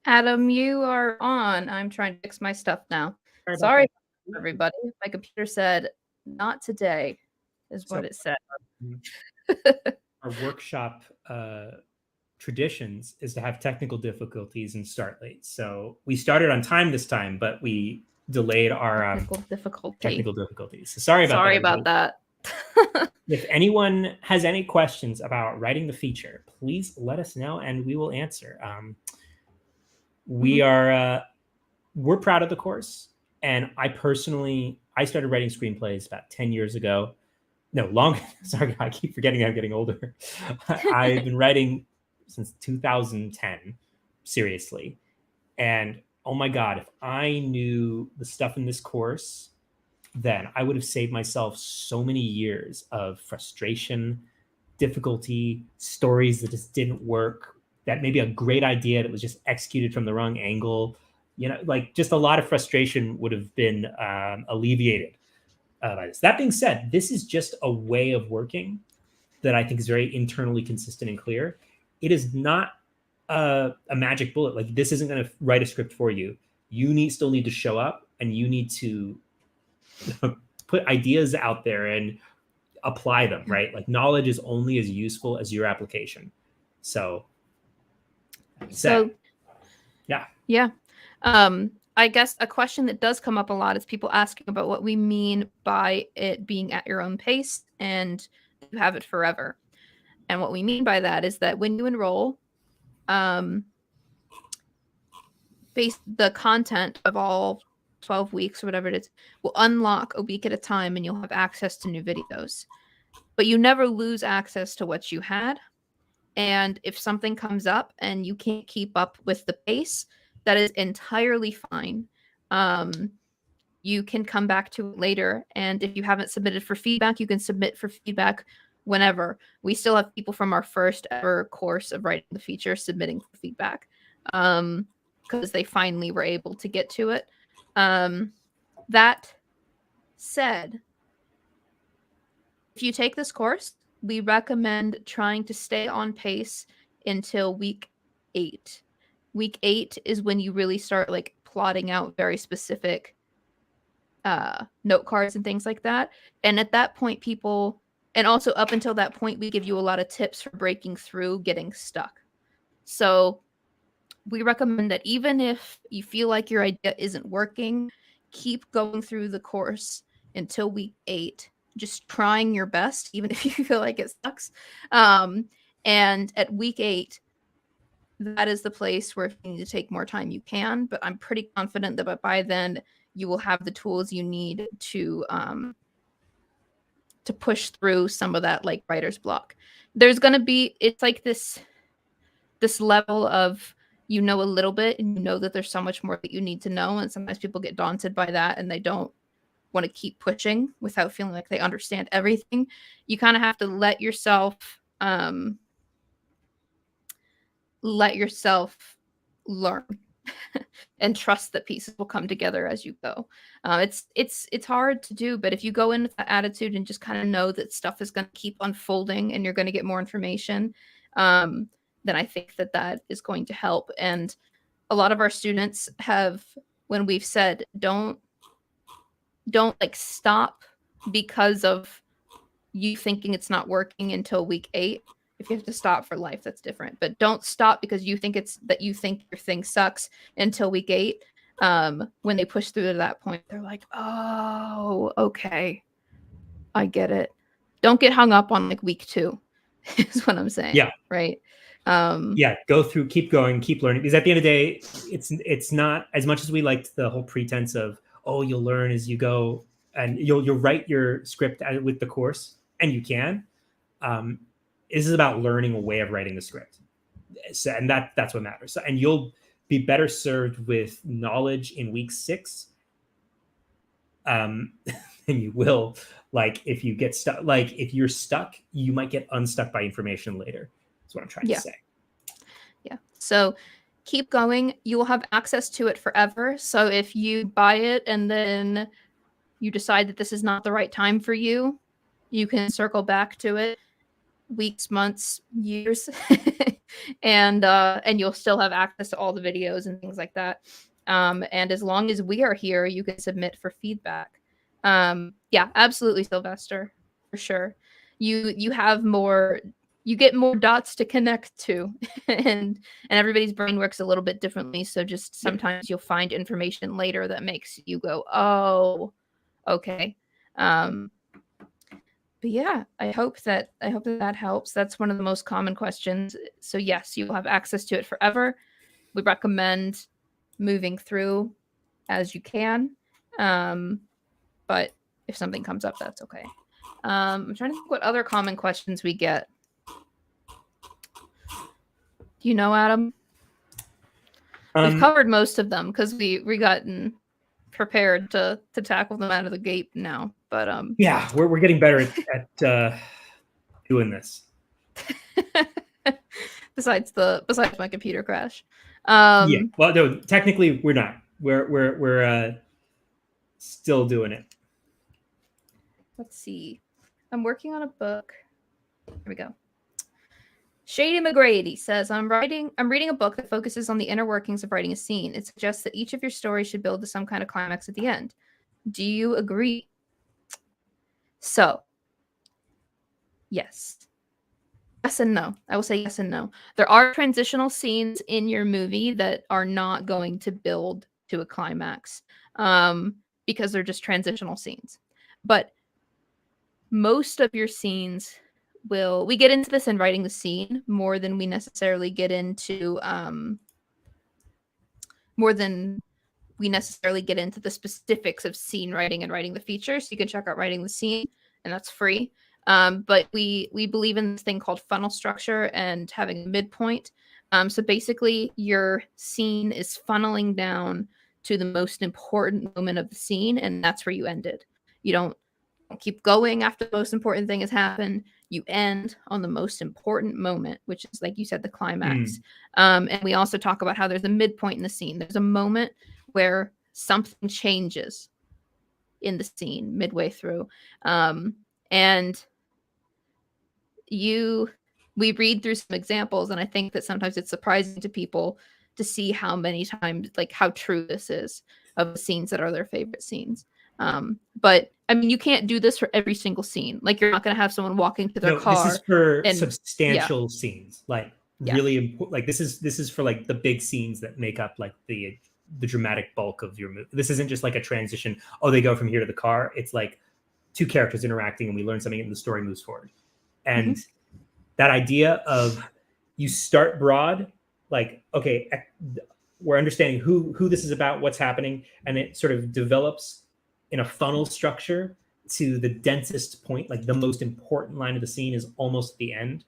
Adam, you are on. I'm trying to fix my stuff now. Sorry about Sorry, that. everybody. My computer said not today, is So what it said. our workshop traditions is to have technical difficulties and start late. So we started on time this time, but we delayed our technical difficulties. So sorry about that. If anyone has any questions about writing the feature, please let us know and we will answer. We're proud of the course, and I started writing screenplays about 10 years ago. No, longer. Sorry, I keep forgetting I'm getting older. I've been writing since 2010, seriously. And oh my God, if I knew the stuff in this course, then I would have saved myself so many years of frustration, difficulty, stories that just didn't work, that maybe a great idea that was just executed from the wrong angle. Like just a lot of frustration would have been alleviated by this. That being said, this is just a way of working that I think is very internally consistent and clear. It is not a magic bullet. Like this isn't going to write a script for you. You still need to show up, and you need to put ideas out there and apply them, right? Like knowledge is only as useful as your application. So yeah. I guess a question that does come up a lot is people asking about what we mean by it being at your own pace and you have it forever. And what we mean by that is that when you enroll, the content of all 12 weeks or whatever it is will unlock a week at a time, and you'll have access to new videos. But you never lose access to what you had. And if something comes up and you can't keep up with the pace, that is entirely fine. You can come back to it later. And if you haven't submitted for feedback, you can submit for feedback whenever. We still have people from our first ever course of writing the feature submitting for feedback because they finally were able to get to it. That said, if you take this course, we recommend trying to stay on pace until week 8. Week 8 is when you really start like plotting out very specific note cards and things like that. And at that point, and also up until that point, we give you a lot of tips for breaking through getting stuck. So we recommend that even if you feel like your idea isn't working, keep going through the course until week 8, just trying your best, even if you feel like it sucks. And at week 8, that is the place where if you need to take more time, you can. But I'm pretty confident that by then you will have the tools you need to push through some of that like writer's block. There's going to be, it's like this level of, you know, a little bit, and you know that there's so much more that you need to know. And sometimes people get daunted by that and they don't want to keep pushing without feeling like they understand everything. You kind of have to let yourself learn and trust that pieces will come together as you go. It's hard to do, but if you go in with that attitude and just kind of know that stuff is going to keep unfolding and you're going to get more information, then I think that is going to help. And a lot of our students have, when we've said, don't like stop because of you thinking it's not working until week 8. If you have to stop for life, that's different. But don't stop because you think your thing sucks until week 8. When they push through to that point, they're like, oh, okay, I get it. Don't get hung up on like week 2 is what I'm saying. Yeah. Right. Go through, keep going, keep learning. Because at the end of the day, it's not, as much as we liked the whole pretense of, oh, you'll learn as you go and you'll write your script with the course, and you can. This is about learning a way of writing the script. So, and that's what matters. So, and you'll be better served with knowledge in week 6 than you will, like, if you get stuck. Like, if you're stuck, you might get unstuck by information later. That's what I'm trying to say. Yeah. So keep going. You will have access to it forever. So if you buy it and then you decide that this is not the right time for you, you can circle back to it weeks, months, years. and you'll still have access to all the videos and things like that. And as long as we are here, you can submit for feedback. Yeah, absolutely, Sylvester, for sure. You have more, you get more dots to connect to, and everybody's brain works a little bit differently. So just sometimes you'll find information later that makes you go, oh, okay. But yeah, I hope that helps. That's one of the most common questions. So yes, you will have access to it forever. We recommend moving through as you can. But if something comes up, that's okay. I'm trying to think what other common questions we get. Do you know, Adam? We've covered most of them because we gotten prepared to tackle them out of the gate now. But yeah, we're getting better at doing this. besides my computer crash. Yeah. Well, no, technically we're not. We're still doing it. Let's see. I'm working on a book. Here we go. Shady McGrady says, I'm reading a book that focuses on the inner workings of writing a scene. It suggests that each of your stories should build to some kind of climax at the end. Do you agree? So, yes. Yes and no. I will say yes and no. There are transitional scenes in your movie that are not going to build to a climax because they're just transitional scenes. But most of your scenes will, we get into this in writing the scene more than we necessarily get into the specifics of scene writing and writing the feature. So you can check out Writing the Scene, and that's free. But we believe in this thing called funnel structure and having a midpoint. So basically your scene is funneling down to the most important moment of the scene, and that's where you end it. You don't keep going after the most important thing has happened. You end on the most important moment, which is, like you said, the climax. And we also talk about how there's a midpoint in the scene. There's a moment where something changes in the scene midway through. And we read through some examples, and I think that sometimes it's surprising to people to see how many times, like, how true this is of the scenes that are their favorite scenes. But I mean, you can't do this for every single scene. Like, you're not going to have someone walking to their car. This is for substantial scenes, like really important. Like this is for like the big scenes that make up like the dramatic bulk of your movie. This isn't just like a transition. Oh, they go from here to the car. It's like two characters interacting, and we learn something, and the story moves forward. And that idea of you start broad, like, okay, we're understanding who this is about, what's happening, and it sort of develops in a funnel structure to the densest point, like the most important line of the scene is almost the end.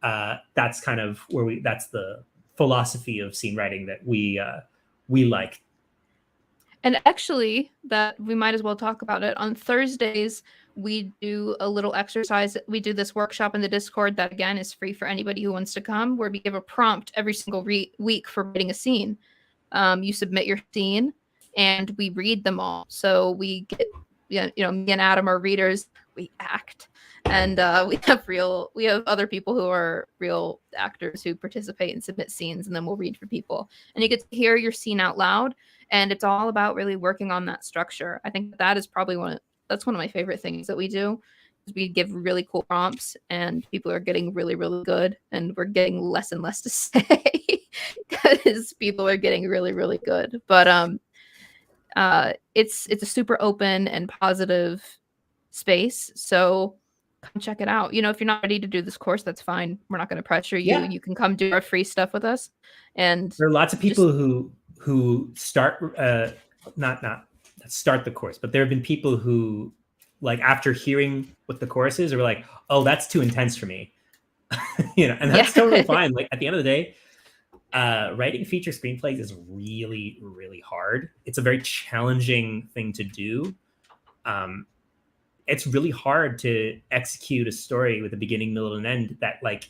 That's kind of where that's the philosophy of scene writing that we like. And actually, that we might as well talk about it. On Thursdays, we do a little exercise. We do this workshop in the Discord that, again, is free for anybody who wants to come, where we give a prompt every single week for writing a scene. You submit your scene, and we read them all. So we get, me and Adam are readers. We act, and we have other people who are real actors who participate and submit scenes, and then we'll read for people. And you get to hear your scene out loud. And it's all about really working on that structure. I think that is probably that's one of my favorite things that we do. Is we give really cool prompts, and people are getting really, really good, and we're getting less and less to say because people are getting really, really good. But it's a super open and positive space. So come check it out. If you're not ready to do this course, that's fine. We're not going to pressure you. Yeah. You can come do our free stuff with us. And there are lots of people who start not start the course, but there have been people who, like, after hearing what the course is, are like, oh, that's too intense for me. And that's totally fine. Like, at the end of the day, writing feature screenplays is really, really hard. It's a very challenging thing to do. It's really hard to execute a story with a beginning, middle, and end that like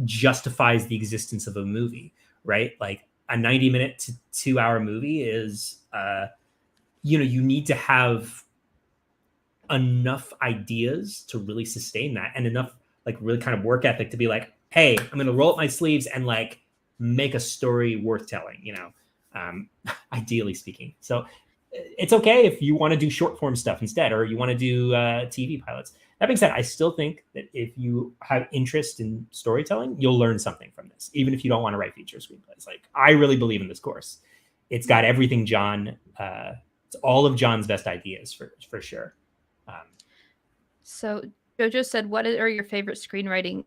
justifies the existence of a movie, right? Like, a 90-minute to 2-hour movie is, you need to have enough ideas to really sustain that, and enough like really kind of work ethic to be like, hey, I'm going to roll up my sleeves and like make a story worth telling, you know, ideally speaking. So it's okay if you want to do short form stuff instead, or you want to do TV pilots. That being said, I still think that if you have interest in storytelling, you'll learn something from this, even if you don't want to write feature screenplays. Like, I really believe in this course. It's got everything John, it's all of John's best ideas for sure. So Jojo said, what's your favorite screenwriting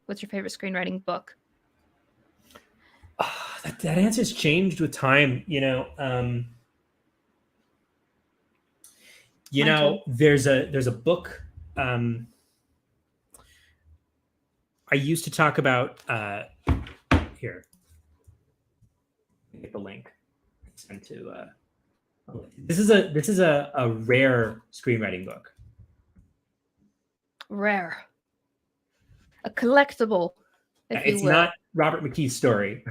book? That answer's changed with time, you know. There's a book. I used to talk about here. Get the link. Send to. This is a rare screenwriting book. Rare. A collectible. It's not Robert McKee's story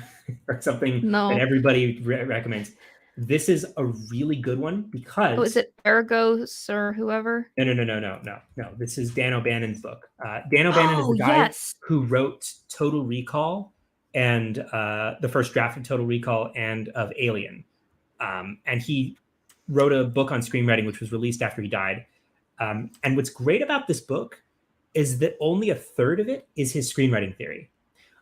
or something that everybody recommends. This is a really good one because... Oh, is it Argos or whoever? No. This is Dan O'Bannon's book. Dan O'Bannon is the guy who wrote Total Recall and the first draft of Total Recall and of Alien. And he wrote a book on screenwriting, which was released after he died. And what's great about this book is that only a third of it is his screenwriting theory.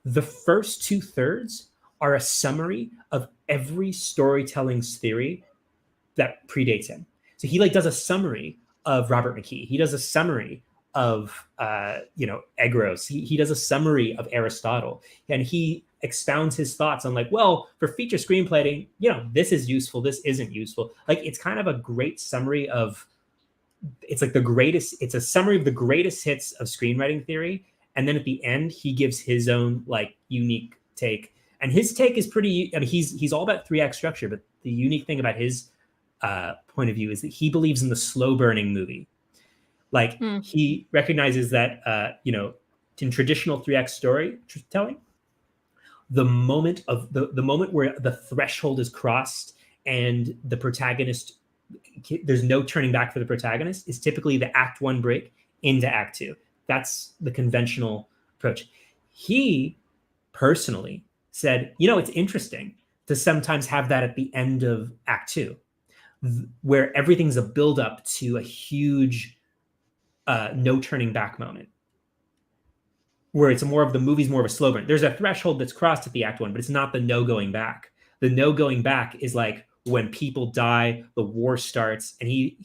The first 2/3 are a summary of every storytelling's theory that predates him. So he like does a summary of Robert McKee. He does a summary of Egros. He does a summary of Aristotle, and he expounds his thoughts on like, well, for feature screenplay, you know, this is useful, this isn't useful. Like, it's kind of a great summary of, it's like it's a summary of the greatest hits of screenwriting theory. And then at the end, he gives his own like unique take. And his take is pretty, I mean, he's all about 3-act structure, but the unique thing about his point of view is that he believes in the slow burning movie. Like, he recognizes that, in traditional 3-act storytelling, the moment where the threshold is crossed and the protagonist, there's no turning back for the protagonist, is typically the Act 1 break into Act 2. That's the conventional approach. He personally said, it's interesting to sometimes have that at the end of Act 2, where everything's a buildup to a huge no turning back moment, where it's the movie's more of a slow burn. There's a threshold that's crossed at the Act 1, but it's not the no going back. The no going back is like when people die, the war starts, and he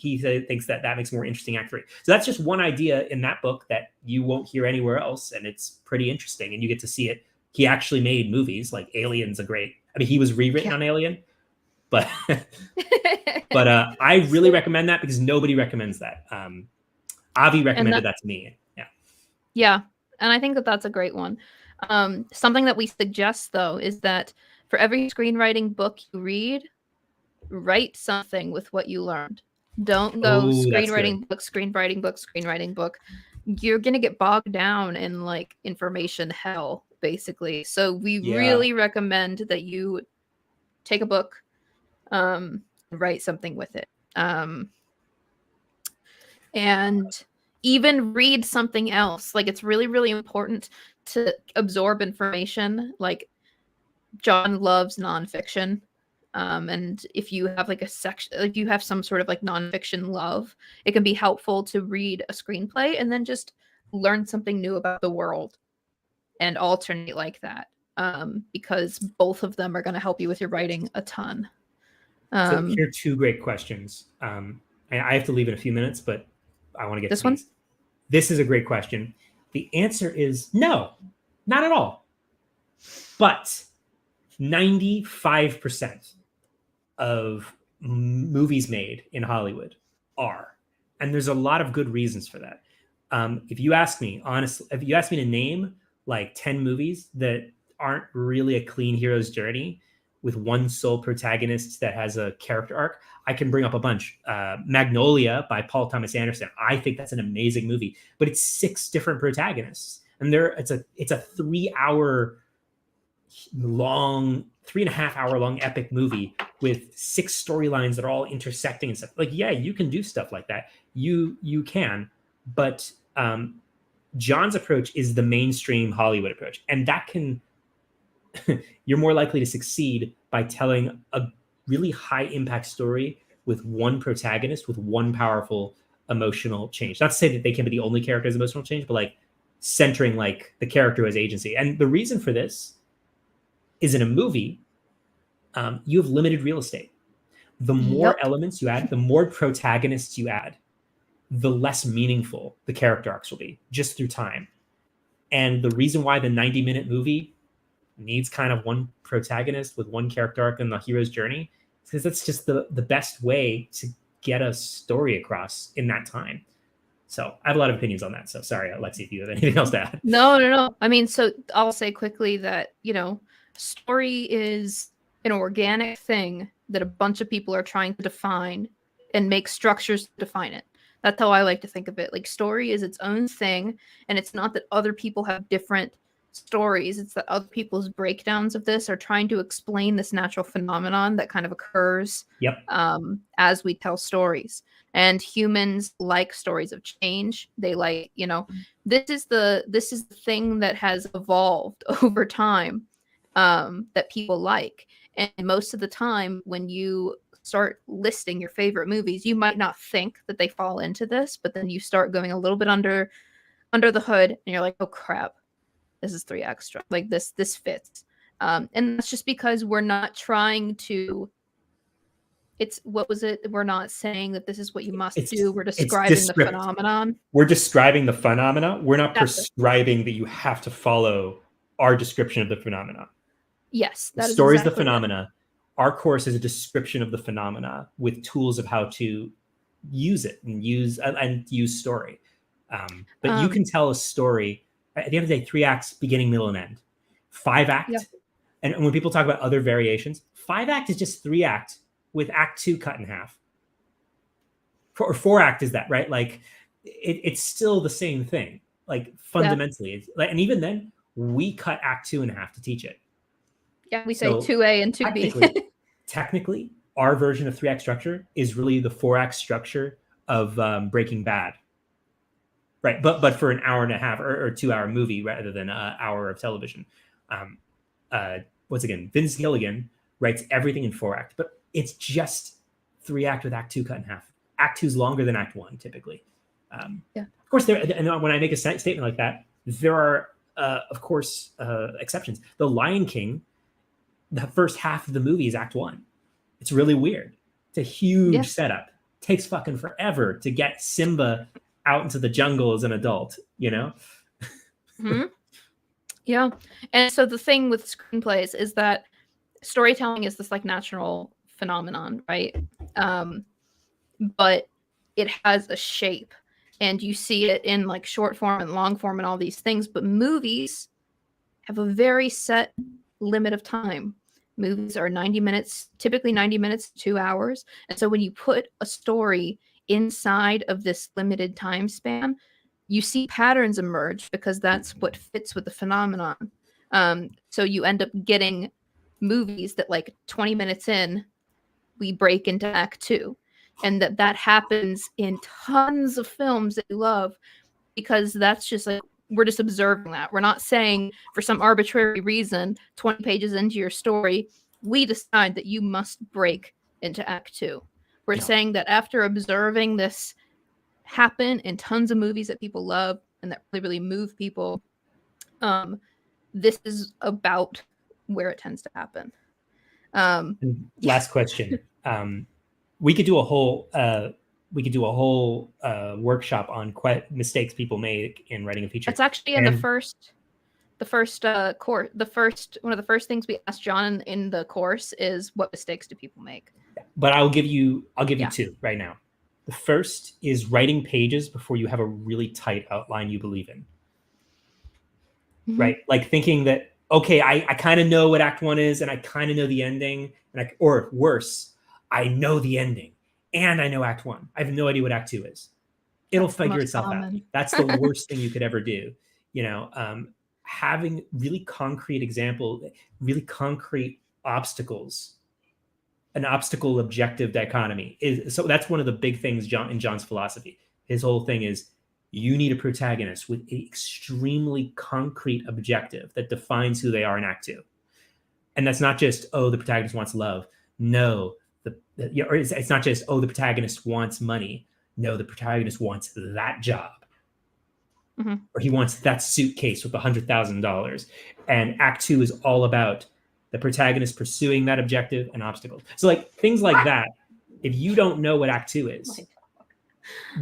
thinks that makes more interesting Act 3. So that's just one idea in that book that you won't hear anywhere else, and it's pretty interesting, and you get to see it. He actually made movies, like Alien's he was rewritten on Alien, but I really recommend that because nobody recommends that. Avi recommended that to me. Yeah, and I think that that's a great one. Something that we suggest, though, is that for every screenwriting book you read, write something with what you learned. Don't go screenwriting book. You're going to get bogged down in like information hell, basically. So we really recommend that you take a book, write something with it. And even read something else. Like, it's really, really important to absorb information. Like, John loves nonfiction. And if you have like if you have some sort of like nonfiction love, it can be helpful to read a screenplay and then just learn something new about the world and alternate like that. Because both of them are going to help you with your writing a ton. So here are 2 great questions. I have to leave in a few minutes, but I want to get this to one. these. This is a great question. The answer is no, not at all. But 95% of movies made in Hollywood are, and there's a lot of good reasons for that. If you ask me to name like 10 movies that aren't really a clean hero's journey with one sole protagonist that has a character arc, I can bring up a bunch. Magnolia by Paul Thomas Anderson. I think that's an amazing movie, but it's 6 different protagonists, and it's a 3-hour long, 3.5 hour long epic movie with 6 storylines that are all intersecting and stuff. Like, yeah, you can do stuff like that. You can, but John's approach is the mainstream Hollywood approach, and that can you're more likely to succeed by telling a really high impact story with one protagonist with one powerful emotional change. Not to say that they can be the only character as emotional change, but like centering like the character as agency. And the reason for this is in a movie, you have limited real estate. The more elements you add, the more protagonists you add, the less meaningful the character arcs will be just through time. And the reason why the 90-minute movie needs kind of one protagonist with one character arc in the hero's journey is because that's just the best way to get a story across in that time. So I have a lot of opinions on that. So sorry, Alexie, if you have anything else to add. No. I mean, so I'll say quickly that, story is an organic thing that a bunch of people are trying to define and make structures to define it. That's how I like to think of it. Like, story is its own thing, and it's not that other people have different stories. It's that other people's breakdowns of this are trying to explain this natural phenomenon that kind of occurs as we tell stories. And humans like stories of change. They like, this is the thing that has evolved over time that people like. And most of the time, when you start listing your favorite movies, you might not think that they fall into this, but then you start going a little bit under the hood, and you're like, oh crap, this is 3 extra. Like this fits. And that's just because we're not trying to. We're not saying that this is what you must do. We're describing the phenomenon. We're describing the phenomena. We're not prescribing that you have to follow our description of the phenomena. Yes. The story is the phenomena. Our course is a description of the phenomena with tools of how to use it and use story. But you can tell a story at the end of the day, 3 acts, beginning, middle, and end. 5 act. Yeah. And when people talk about other variations, 5 act is just 3 act with act 2 cut in half. Or 4 act is that, right? Like it's still the same thing. Like fundamentally. Yeah. And even then, we cut act 2 in half to teach it. Yeah, we say 2A and 2B. Technically, our version of 3 act structure is really the 4 act structure of Breaking Bad. Right, but for an hour and a half or 2 hour movie rather than an hour of television. Once again, Vince Gilligan writes everything in 4 act, but it's just 3 act with act 2 cut in half. Act 2 is longer than act 1 typically. Of course, and when I make a statement like that, there are of course exceptions. The Lion King, the first half of the movie is act 1. It's really weird. It's a huge setup. It takes fucking forever to get Simba out into the jungle as an adult, Mm-hmm. Yeah. And so the thing with screenplays is that storytelling is this like natural phenomenon, right? But it has a shape, and you see it in like short form and long form and all these things. But movies have a very set limit of time. Movies are 90 minutes, typically 90 minutes, 2 hours. And so when you put a story inside of this limited time span, you see patterns emerge because that's what fits with the phenomenon. So you end up getting movies that like 20 minutes in, we break into act 2. And that happens in tons of films that you love, because that's just like, we're just observing that. We're not saying for some arbitrary reason, 20 pages into your story, we decide that you must break into act 2. We're saying that after observing this happen in tons of movies that people love and that really, really move people, this is about where it tends to happen. Last question. We could do a whole workshop on mistakes people make in writing a feature. That's actually in the first course. One of the first things we asked John in the course is, what mistakes do people make? But I'll give you 2 right now. The first is writing pages before you have a really tight outline you believe in. Mm-hmm. Right? Like thinking that, okay, I kind of know what act 1 is, and I kind of know the ending, or worse, I know the ending and I know act 1. I have no idea what act 2 is. It'll figure itself out. That's the worst thing you could ever do. Having really concrete really concrete obstacles, an obstacle objective dichotomy so that's one of the big things in John's philosophy. His whole thing is You need a protagonist with an extremely concrete objective that defines who they are in Act 2. And that's not just, oh, the protagonist wants love. No, or it's not just, oh, the protagonist wants money. No, the protagonist wants that job. Or he wants that suitcase with $100,000. And Act 2 is all about the protagonist pursuing that objective and obstacles. So like things like that, if you don't know what Act 2 is,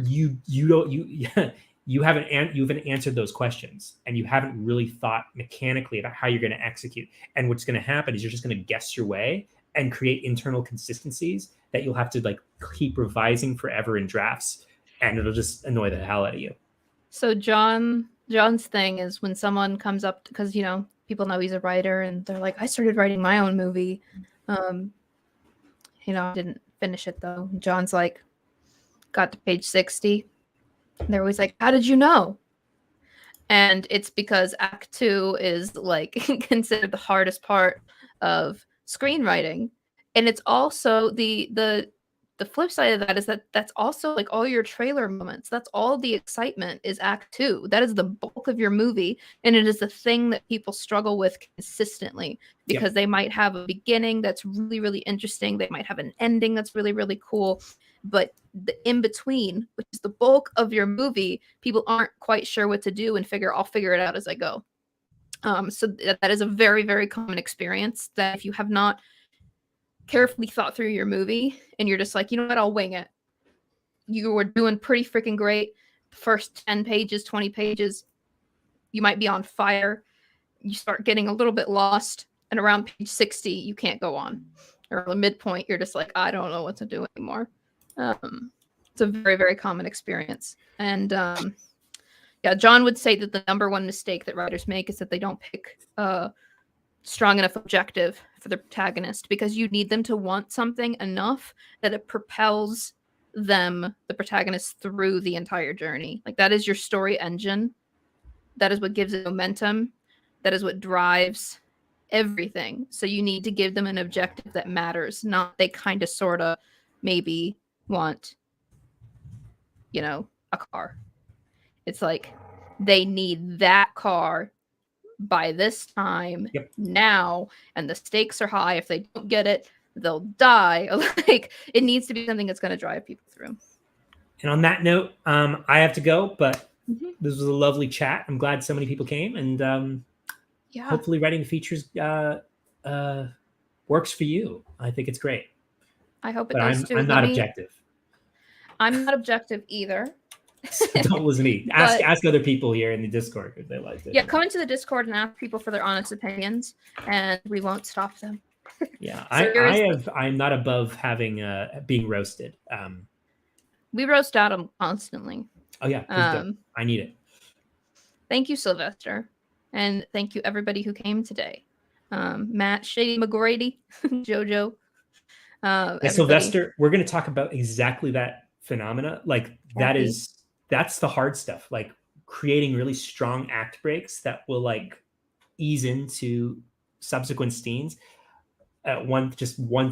you haven't answered those questions, and you haven't really thought mechanically about how you're going to execute. And what's going to happen is you're just going to guess your way and create internal consistencies that you'll have to like keep revising forever in drafts, and it'll just annoy the hell out of you. So John's thing is when someone comes up, because you know people know he's a writer, and they're like, I started writing my own movie. You know, I didn't finish it though. John's like, got to page 60. They're always like, how did you know? And it's because Act 2 is like considered the hardest part of screenwriting. And it's also the flip side of that is that that's also like all your trailer moments. That's all the excitement is Act 2. That is the bulk of your movie. And it is the thing that people struggle with consistently because they might have a beginning that's really, really interesting. They might have an ending that's really, really cool. But the in between, which is the bulk of your movie, people aren't quite sure what to do and I'll figure it out as I go. So that is a very, very common experience that if you have not carefully thought through your movie and you're just like, you know what, I'll wing it. You were doing pretty freaking great. The first 10 pages, 20 pages, you might be on fire. You start getting a little bit lost. And around page 60, you can't go on. Or the midpoint, you're just like, I don't know what to do anymore. It's a very, very common experience. And yeah, John would say that the number one mistake that writers make is that they don't pick a strong enough objective for the protagonist, because you need them to want something enough that it propels them, the protagonist, through the entire journey. Like that is your story engine. That is what gives it momentum. That is what drives everything. So you need to give them an objective that matters, not they kind of, sort of, maybe want, you know, a car. It's like they need that car by this time now, and the stakes are high. If they don't get it, they'll die. Like it needs to be something that's going to drive people through. And on that note, I have to go, but this was a lovely chat. I'm glad so many people came, and hopefully writing the features works for you. I think it's great. I hope it does too. I'm not objective. I'm not objective either. So don't listen to me. Ask other people here in the Discord if they liked it. Yeah, come into the Discord and ask people for their honest opinions, and we won't stop them. Yeah, I'm not above having being roasted. We roast Adam constantly. Oh yeah, I need it. Thank you, Sylvester, and thank you everybody who came today. Matt, Shady McGrady, Jojo. Sylvester, we're going to talk about exactly that phenomena. Like that's the hard stuff. Like creating really strong act breaks that will like ease into subsequent scenes. One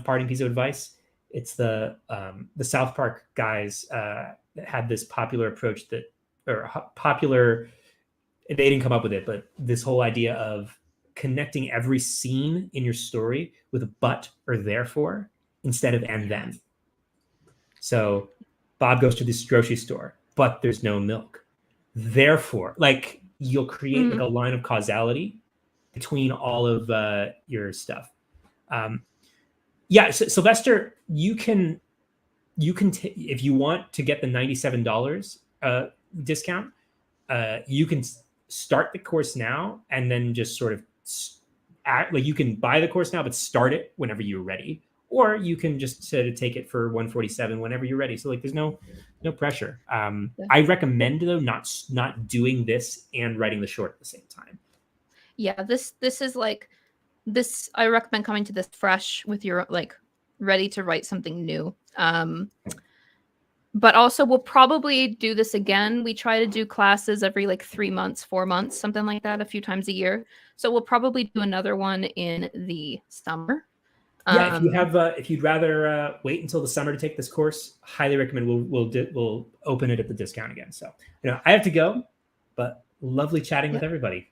parting piece of advice. It's the South Park guys that had this popular approach they didn't come up with it, but this whole idea of connecting every scene in your story with a but or therefore instead of and then. So Bob goes to this grocery store, but there's no milk. Therefore, like you'll create like a line of causality between all of your stuff. So Sylvester, you can if you want to get the $97 discount, you can start the course now and then just sort of like you can buy the course now, but start it whenever you're ready, or you can just sort of take it for $147 whenever you're ready. So like there's no pressure. I recommend though not doing this and writing the short at the same time. Yeah, this is like this. I recommend coming to this fresh with your like ready to write something new. But also we'll probably do this again. We try to do classes every like 3 months, 4 months, something like that, a few times a year. So we'll probably do another one in the summer. Yeah, if you'd rather wait until the summer to take this course, highly recommend. We'll open it at the discount again. So I have to go, but lovely chatting with everybody.